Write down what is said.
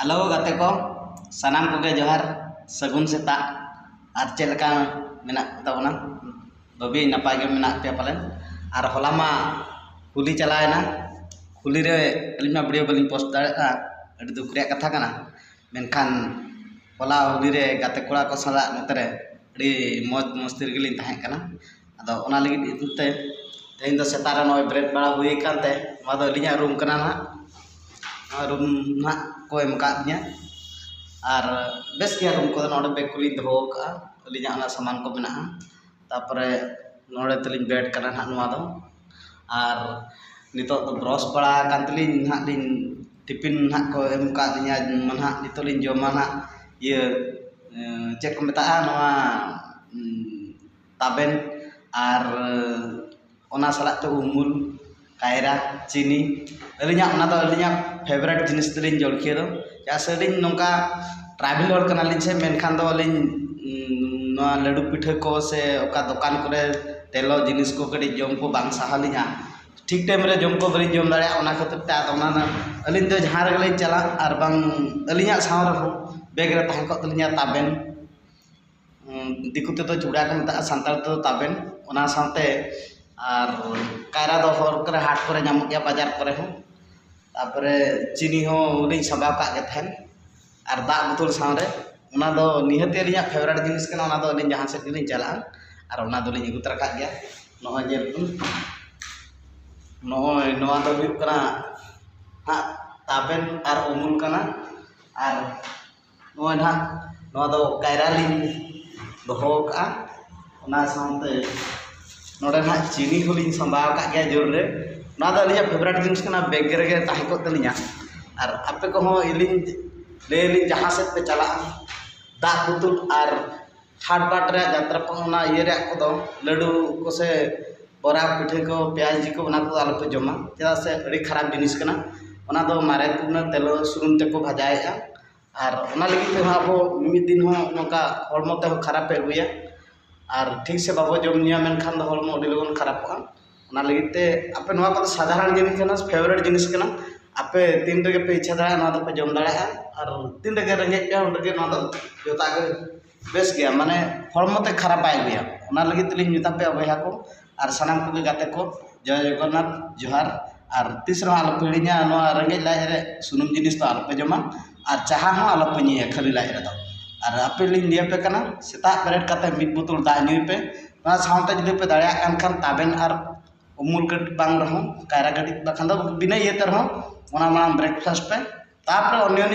hello गाते को सानाम कोगे जोहार सगुन सेता और चेलका मेना तबना बबी नपाय गे मेना पे पालन और हलामा कुली चलायना कुली रे अलिमा वीडियो बलिंग पोस्ट दाड़ा अड़ी दुख रे कथा कना मेनखान हला हुली रे गाते कोड़ा को सदा नतरे अड़ी मौज मस्ती रे गिलिन ताहे कना अदो ओना लगी इतुते तेन दो सेता रे नय ब्रेड बड़ा हुई कानते मा दो अलिया रूम कना ना रूम ना को एम कादिया और बेस गया रूम को नोडे बैग कुली दो का अलिया ना सामान को मेना तापरे नोडे तलिन बेड कना ना नुआ दो और नितो तो ब्रश बड़ा कांतलिन ना दिन टिफिन ना को एम कादिया मना नितो लिन जमा ना ये चेक को मेता नोआ ताबेन और ओना सला तो उमुल कायरा चीनी अलिया ओना दो अलिया फेवरेट जिनिस तलिन जलखिया दो चासे लिन नोका ट्रैवल और कना लिन से मेनखान दो लिन नोआ लड्डू पिठा को से ओका दुकान करे तेलो जिनिस को कड़ी जम को बांग साहालिया ठीक टाइम रे जम को बरी जम दाड़े ओना खातिर ता ओना ना अलिन दो जहां रे लिन चला और बांग अलिया साव रे बैग रे ताहे को तलिया ताबेन दिकुते तो चूड़ा को मता संताल तो ताबेन ओना साथे और कायरा दो हर करे हाट करे नाम गया बाजार करे हो तापरे चीनी हो लिन सबाव का गे थेन और दा बोतल सावरे ओना दो निहते लिया फेवरेट जिनिस कना ओना दो लिन जहां से लिन चला और ओना दो लिन अगु तरका गया नोय जे नोय नोआ दो हुई कना हा ताबेन और उमुल कना और नोय ना नोआ दो कायरा लिन दोहो का ओना सावते नोडे ना चीनी को लिन संभाव का गया जोर रे ना दो लिया फेवरेट जिनिस कना बैग रे ताहे को तलिया और आपे को हो इलिन ले लिन जहां से पे चला दा बोतल और हाट बाट रे यात्रा पना ये रे को दो लड्डू को से बोरा पिठे को प्याज जी को बना को आलो पे जमा चेदा से अड़ी खराब जिनिस कना ओना दो मारे तुना तेलो सुनुम ते को भाजाएगा और ओना लगी ते हाबो मिद दिन हो नोका हॉर्मो ते खराब पे हुया और ठीक से बाबो जम निया मेनखान दो हॉर्मो अड़ी लगन खराब का ओना लगी ते आपे नोआ को साधारण जिनिस कना फेवरेट जिनिस कना आपे तीन रे पे इच्छा दाड़ा नोआ दो पे जम दाड़ा और तीन रे रेंगे पे उन रे नोआ दो जोता के बेस गया माने हॉर्मो ते खराब आय गया ओना लगी तलिन जुता पे अबया को और सनाम को गाते को जय जगन्नाथ जोहार और तीसरा आलो पीड़िया नोआ रेंगे लाय रे सुनुम जिनिस तो आलो पे जमा और चाहा हो आलो पे निया खाली लाय रे दो और आपे लिन लिया पे कना सेता ब्रेड काते मिड बोतल दा न्यू पे ना सावते जदि पे दाड़ा कान खान ताबेन और उमुल कट बांग रहो कायरा गडी बखन दो बिना ये तरह ओना मा ब्रेकफास्ट पे तापर अन्य